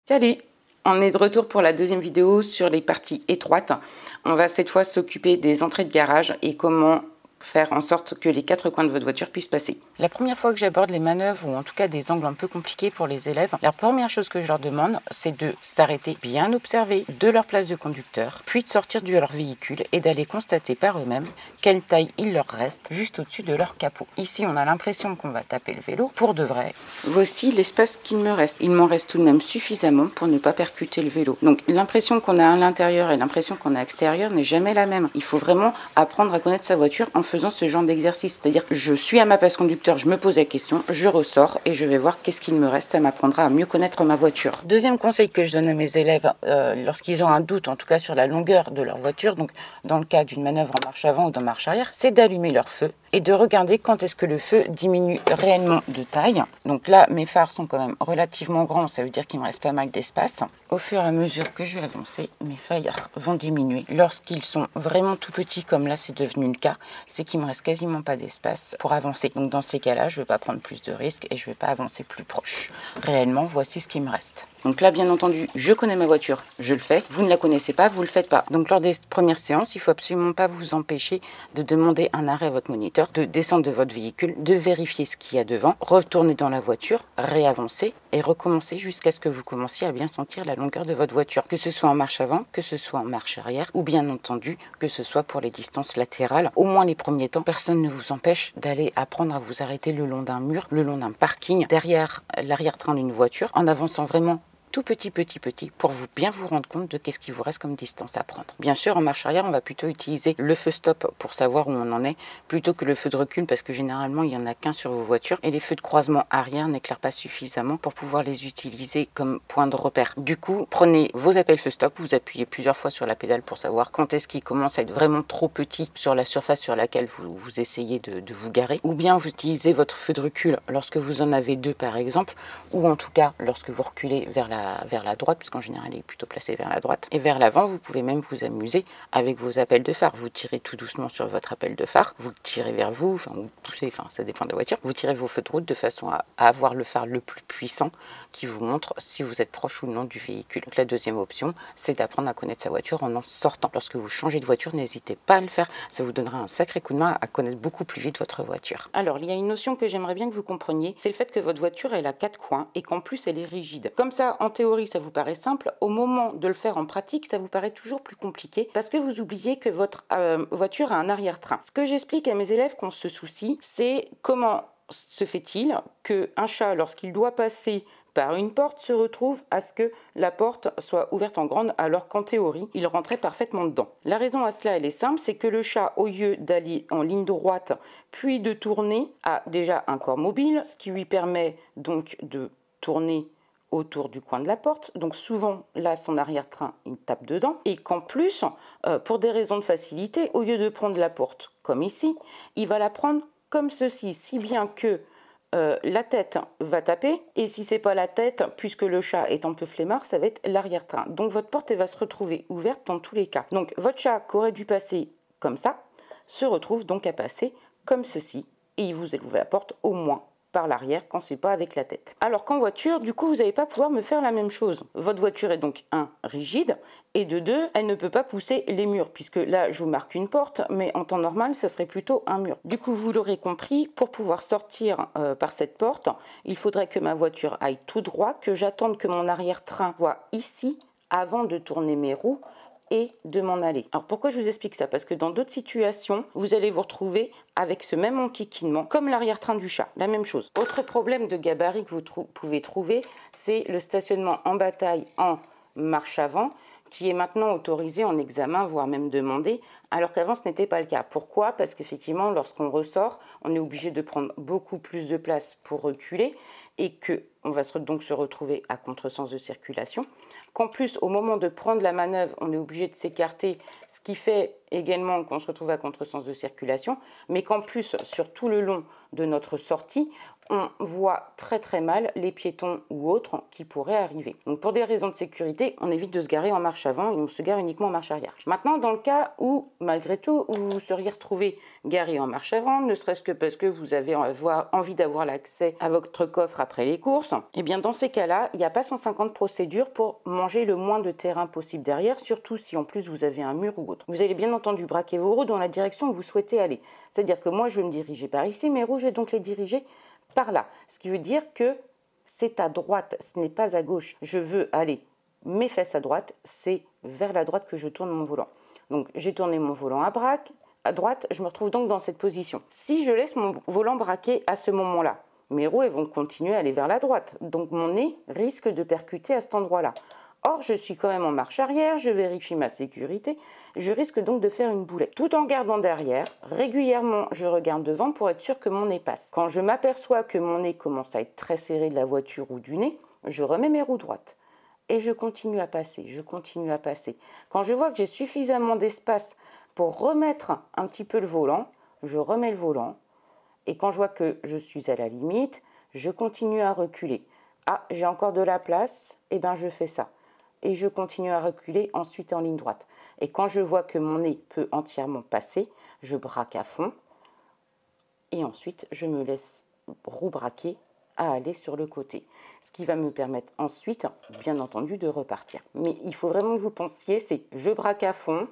Salut! On est de retour pour la deuxième vidéo sur les parties étroites. On va cette fois s'occuper des entrées de garage et comment faire en sorte que les quatre coins de votre voiture puissent passer. La première fois que j'aborde les manœuvres, ou en tout cas des angles un peu compliqués pour les élèves, la première chose que je leur demande, c'est de s'arrêter, bien observer de leur place de conducteur, puis de sortir de leur véhicule et d'aller constater par eux-mêmes quelle taille il leur reste juste au-dessus de leur capot. Ici, on a l'impression qu'on va taper le vélo. Pour de vrai, voici l'espace qu'il me reste. Il m'en reste tout de même suffisamment pour ne pas percuter le vélo. Donc l'impression qu'on a à l'intérieur et l'impression qu'on a à l'extérieur n'est jamais la même. Il faut vraiment apprendre à connaître sa voiture en faisant ce genre d'exercice. C'est-à-dire, je suis à ma place conducteur, je me pose la question, je ressors et je vais voir qu'est-ce qu'il me reste. Ça m'apprendra à mieux connaître ma voiture. Deuxième conseil que je donne à mes élèves lorsqu'ils ont un doute, en tout cas sur la longueur de leur voiture, donc dans le cas d'une manœuvre en marche avant ou en marche arrière, c'est d'allumer leur feu et de regarder quand est-ce que le feu diminue réellement de taille. Donc là, mes phares sont quand même relativement grands, ça veut dire qu'il me reste pas mal d'espace. Au fur et à mesure que je vais avancer, mes phares vont diminuer. Lorsqu'ils sont vraiment tout petits, comme là c'est devenu le cas, c'est qu'il me reste quasiment pas d'espace pour avancer. Donc dans ces cas-là, je ne vais pas prendre plus de risques et je ne vais pas avancer plus proche. Réellement, voici ce qui me reste. Donc là, bien entendu, je connais ma voiture, je le fais. Vous ne la connaissez pas, vous ne le faites pas. Donc lors des premières séances, il ne faut absolument pas vous empêcher de demander un arrêt à votre moniteur, de descendre de votre véhicule, de vérifier ce qu'il y a devant, retourner dans la voiture, réavancer et recommencer jusqu'à ce que vous commenciez à bien sentir la longueur de votre voiture. Que ce soit en marche avant, que ce soit en marche arrière ou bien entendu que ce soit pour les distances latérales. Au moins les premiers temps, personne ne vous empêche d'aller apprendre à vous arrêter le long d'un mur, le long d'un parking, derrière l'arrière-train d'une voiture, en avançant vraiment tout petit pour bien vous rendre compte de qu'est-ce qui vous reste comme distance à prendre. Bien sûr, en marche arrière, on va plutôt utiliser le feu stop pour savoir où on en est, plutôt que le feu de recul, parce que généralement, il n'y en a qu'un sur vos voitures, et les feux de croisement arrière n'éclairent pas suffisamment pour pouvoir les utiliser comme point de repère. Du coup, prenez vos appels feu stop, vous appuyez plusieurs fois sur la pédale pour savoir quand est-ce qu'il commence à être vraiment trop petit sur la surface sur laquelle vous essayez de vous garer, ou bien vous utilisez votre feu de recul lorsque vous en avez deux par exemple, ou en tout cas lorsque vous reculez vers la droite, puisqu'en général il est plutôt placé vers la droite, et vers l'avant. Vous pouvez même vous amuser avec vos appels de phare. Vous tirez tout doucement sur votre appel de phare, vous le tirez vers vous, enfin vous poussez, enfin ça dépend de la voiture, vous tirez vos feux de route de façon à avoir le phare le plus puissant qui vous montre si vous êtes proche ou non du véhicule. Donc la deuxième option, c'est d'apprendre à connaître sa voiture en sortant. Lorsque vous changez de voiture, n'hésitez pas à le faire, ça vous donnera un sacré coup de main à connaître beaucoup plus vite votre voiture. Alors il y a une notion que j'aimerais bien que vous compreniez, c'est le fait que votre voiture elle a quatre coins et qu'en plus elle est rigide. Comme ça, en théorie, ça vous paraît simple. Au moment de le faire en pratique, ça vous paraît toujours plus compliqué parce que vous oubliez que votre voiture a un arrière-train. Ce que j'explique à mes élèves qu'on se soucie, c'est comment se fait-il qu'un chat, lorsqu'il doit passer par une porte, se retrouve à ce que la porte soit ouverte en grande alors qu'en théorie, il rentrait parfaitement dedans. La raison à cela, elle est simple, c'est que le chat, au lieu d'aller en ligne droite, puis de tourner, a déjà un corps mobile, ce qui lui permet donc de tourner autour du coin de la porte, donc souvent là son arrière-train il tape dedans, et qu'en plus pour des raisons de facilité, au lieu de prendre la porte comme ici, il va la prendre comme ceci, si bien que la tête va taper, et si c'est pas la tête, puisque le chat est un peu flemmard, ça va être l'arrière-train. Donc votre porte elle va se retrouver ouverte dans tous les cas. Donc votre chat qui aurait dû passer comme ça se retrouve donc à passer comme ceci, et il vous ouvre la porte au moins par l'arrière quand c'est pas avec la tête. Alors qu'en voiture, du coup, vous n'allez pas pouvoir me faire la même chose. Votre voiture est donc rigide, et de deux, elle ne peut pas pousser les murs, puisque là, je vous marque une porte, mais en temps normal, ça serait plutôt un mur. Du coup, vous l'aurez compris, pour pouvoir sortir par cette porte, il faudrait que ma voiture aille tout droit, que j'attende que mon arrière-train soit ici, avant de tourner mes roues, et de m'en aller. Alors pourquoi je vous explique ça? Parce que dans d'autres situations, vous allez vous retrouver avec ce même enquiquinement, comme l'arrière-train du chat, la même chose. Autre problème de gabarit que vous pouvez trouver, c'est le stationnement en bataille en marche avant, qui est maintenant autorisé en examen, voire même demandé, alors qu'avant ce n'était pas le cas. Pourquoi? Parce qu'effectivement, lorsqu'on ressort, on est obligé de prendre beaucoup plus de place pour reculer, et qu'on va donc se retrouver à contresens de circulation. Qu'en plus, au moment de prendre la manœuvre, on est obligé de s'écarter, ce qui fait également qu'on se retrouve à contresens de circulation, mais qu'en plus, sur tout le long de notre sortie, on voit très mal les piétons ou autres qui pourraient arriver. Donc pour des raisons de sécurité, on évite de se garer en marche avant et on se gare uniquement en marche arrière. Maintenant, dans le cas où, malgré tout, vous vous seriez retrouvé garé en marche avant, ne serait-ce que parce que vous avez envie d'avoir l'accès à votre coffre après les courses, et bien dans ces cas-là, il n'y a pas 150 procédures pour manger le moins de terrain possible derrière, surtout si en plus vous avez un mur ou autre. Vous allez bien entendu braquer vos roues dans la direction où vous souhaitez aller. C'est-à-dire que moi, je vais me diriger par ici, mes roues, je vais donc les diriger par là. Ce qui veut dire que c'est à droite, ce n'est pas à gauche. Je veux aller mes fesses à droite, c'est vers la droite que je tourne mon volant. Donc j'ai tourné mon volant à braque, à droite, je me retrouve donc dans cette position. Si je laisse mon volant braqué à ce moment-là, mes roues elles vont continuer à aller vers la droite. Donc mon nez risque de percuter à cet endroit-là. Or, je suis quand même en marche arrière, je vérifie ma sécurité, je risque donc de faire une boulette. Tout en gardant derrière, régulièrement, je regarde devant pour être sûr que mon nez passe. Quand je m'aperçois que mon nez commence à être très serré de la voiture ou du nez, je remets mes roues droites. Et je continue à passer, je continue à passer. Quand je vois que j'ai suffisamment d'espace pour remettre un petit peu le volant, je remets le volant. Et quand je vois que je suis à la limite, je continue à reculer. Ah, j'ai encore de la place, et bien je fais ça. Et je continue à reculer ensuite en ligne droite. Et quand je vois que mon nez peut entièrement passer, je braque à fond. Et ensuite, je me laisse roue braquer à aller sur le côté. Ce qui va me permettre ensuite, bien entendu, de repartir. Mais il faut vraiment que vous pensiez, c'est je braque à fond.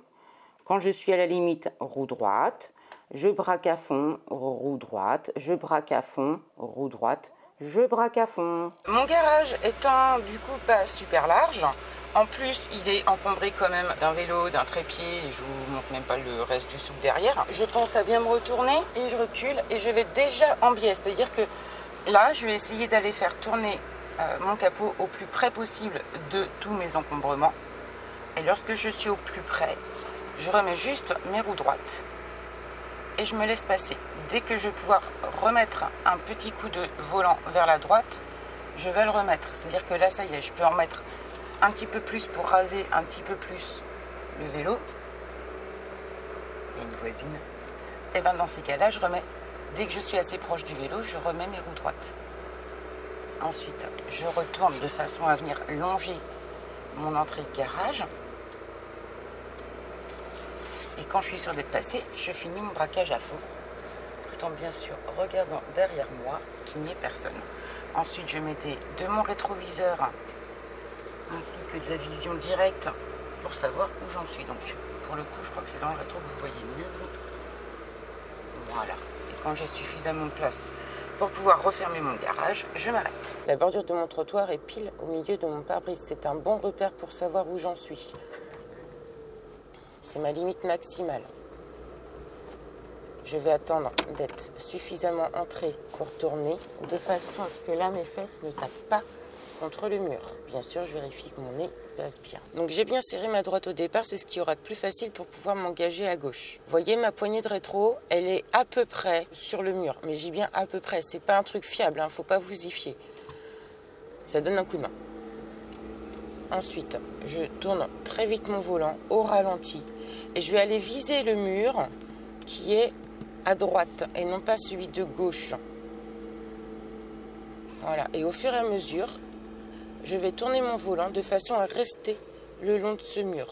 Quand je suis à la limite, roue droite. Je braque à fond, roue droite. Je braque à fond, roue droite. Je braque à fond. Mon garage étant du coup pas super large, en plus il est encombré quand même d'un vélo, d'un trépied, je vous montre même pas le reste du souk derrière. Je pense à bien me retourner et je recule et je vais déjà en biais, c'est-à-dire que là je vais essayer d'aller faire tourner mon capot au plus près possible de tous mes encombrements. Et lorsque je suis au plus près, je remets juste mes roues droites. Et je me laisse passer. Dès que je vais pouvoir remettre un petit coup de volant vers la droite, je vais le remettre. C'est-à-dire que là, ça y est, je peux en mettre un petit peu plus pour raser un petit peu plus le vélo. Il y a une voisine. Et bien dans ces cas-là, je remets, dès que je suis assez proche du vélo, je remets mes roues droites. Ensuite, je retourne de façon à venir longer mon entrée de garage. Et quand je suis sûre d'être passée, je finis mon braquage à fond, tout en bien sûr regardant derrière moi qu'il n'y ait personne. Ensuite, je mettais de mon rétroviseur ainsi que de la vision directe pour savoir où j'en suis. Donc, pour le coup, je crois que c'est dans le rétro que vous voyez mieux. Voilà. Et quand j'ai suffisamment de place pour pouvoir refermer mon garage, je m'arrête. La bordure de mon trottoir est pile au milieu de mon pare-brise. C'est un bon repère pour savoir où j'en suis. C'est ma limite maximale. Je vais attendre d'être suffisamment entrée pour tourner, de façon à ce que là, mes fesses ne tapent pas contre le mur. Bien sûr, je vérifie que mon nez passe bien. Donc j'ai bien serré ma droite au départ, c'est ce qui aura de plus facile pour pouvoir m'engager à gauche. Vous voyez, ma poignée de rétro, elle est à peu près sur le mur. Mais j'ai bien à peu près, c'est pas un truc fiable, hein, faut pas vous y fier. Ça donne un coup de main. Ensuite, je tourne très vite mon volant au ralenti et je vais aller viser le mur qui est à droite et non pas celui de gauche. Voilà, et au fur et à mesure, je vais tourner mon volant de façon à rester le long de ce mur.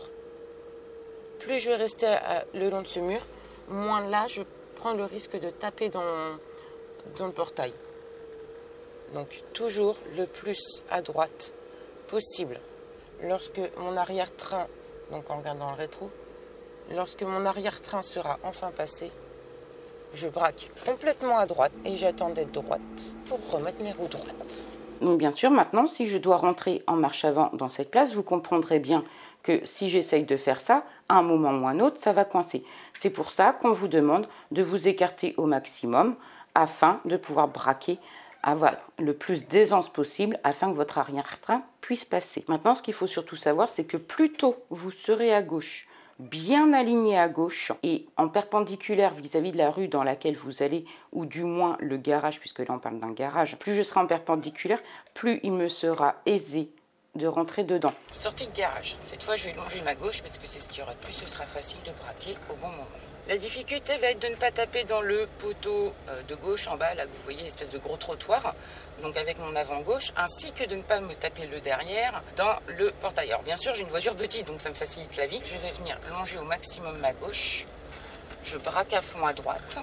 Plus je vais rester le long de ce mur, moins là, je prends le risque de taper dans le portail. Donc toujours le plus à droite possible. Lorsque mon arrière-train, donc en regardant le rétro, lorsque mon arrière-train sera enfin passé, je braque complètement à droite et j'attends d'être droite pour remettre mes roues droites. Donc bien sûr, maintenant, si je dois rentrer en marche avant dans cette place, vous comprendrez bien que si j'essaye de faire ça, à un moment ou un autre, ça va coincer. C'est pour ça qu'on vous demande de vous écarter au maximum afin de pouvoir braquer, avoir le plus d'aisance possible afin que votre arrière-train puisse passer. Maintenant, ce qu'il faut surtout savoir, c'est que plus tôt vous serez à gauche, bien aligné à gauche et en perpendiculaire vis-à-vis de la rue dans laquelle vous allez, ou du moins le garage, puisque là on parle d'un garage, plus je serai en perpendiculaire, plus il me sera aisé de rentrer dedans. Sortie de garage. Cette fois, je vais longer ma gauche parce que c'est ce qui aura de plus, ce sera facile de braquer au bon moment. La difficulté va être de ne pas taper dans le poteau de gauche en bas, là que vous voyez, espèce de gros trottoir, donc avec mon avant gauche, ainsi que de ne pas me taper le derrière dans le portail. Alors bien sûr, j'ai une voiture petite, donc ça me facilite la vie. Je vais venir longer au maximum ma gauche. Je braque à fond à droite.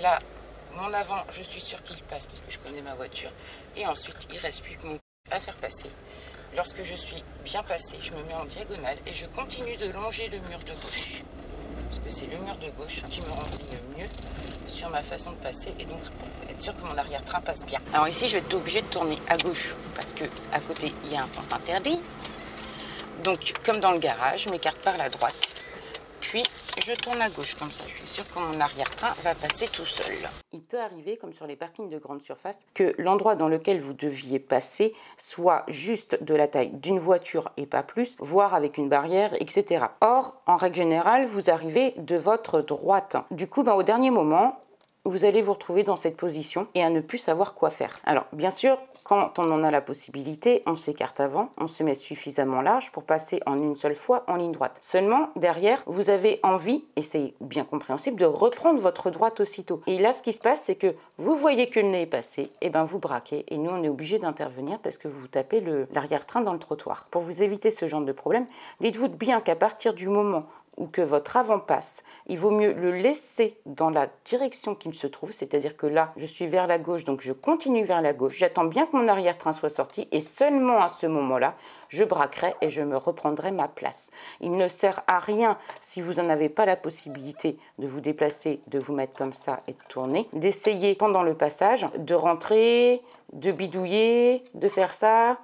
Là, Mon avant, je suis sûre qu'il passe parce que je connais ma voiture. Et ensuite, il ne reste plus que mon à faire passer. Lorsque je suis bien passée, je me mets en diagonale et je continue de longer le mur de gauche. Parce que c'est le mur de gauche qui me renseigne mieux sur ma façon de passer et donc pour être sûr que mon arrière-train passe bien. Alors ici, je vais être obligée de tourner à gauche parce que à côté, il y a un sens interdit. Donc, comme dans le garage, je m'écarte par la droite. Puis, je tourne à gauche comme ça. Je suis sûre que mon arrière-train va passer tout seul. Il peut arriver, comme sur les parkings de grande surface, que l'endroit dans lequel vous deviez passer soit juste de la taille d'une voiture et pas plus, voire avec une barrière, etc. Or, en règle générale, vous arrivez de votre droite. Du coup, au dernier moment, vous allez vous retrouver dans cette position et à ne plus savoir quoi faire. Alors, bien sûr, quand on en a la possibilité, on s'écarte avant, on se met suffisamment large pour passer en une seule fois en ligne droite. Seulement, derrière, vous avez envie, et c'est bien compréhensible, de reprendre votre droite aussitôt. Et là, ce qui se passe, c'est que vous voyez que le nez est passé, et bien vous braquez, et nous, on est obligé d'intervenir parce que vous tapez l'arrière-train dans le trottoir. Pour vous éviter ce genre de problème, dites-vous bien qu'à partir du moment ou que votre avant passe, il vaut mieux le laisser dans la direction qu'il se trouve, c'est-à-dire que là, je suis vers la gauche, donc je continue vers la gauche, j'attends bien que mon arrière-train soit sorti, et seulement à ce moment-là, je braquerai et je me reprendrai ma place. Il ne sert à rien, si vous n'en avez pas la possibilité de vous déplacer, de vous mettre comme ça et de tourner, d'essayer pendant le passage de rentrer, de bidouiller, de faire ça,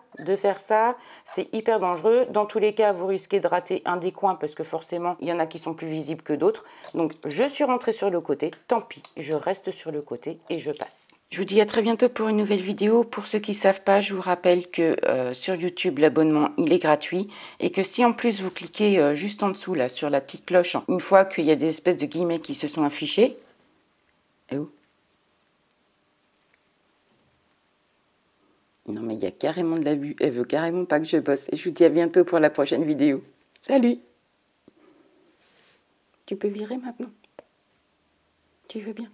c'est hyper dangereux. Dans tous les cas, vous risquez de rater un des coins parce que forcément, il y en a qui sont plus visibles que d'autres. Donc, je suis rentrée sur le côté, tant pis, je reste sur le côté et je passe. Je vous dis à très bientôt pour une nouvelle vidéo. Pour ceux qui ne savent pas, je vous rappelle que sur YouTube, l'abonnement, il est gratuit et que si en plus vous cliquez juste en dessous, là, sur la petite cloche, une fois qu'il y a des espèces de guillemets qui se sont affichés, et où ? Non mais il y a carrément de l'abus, elle veut carrément pas que je bosse. Et je vous dis à bientôt pour la prochaine vidéo. Salut! Tu peux virer maintenant? Tu veux bien?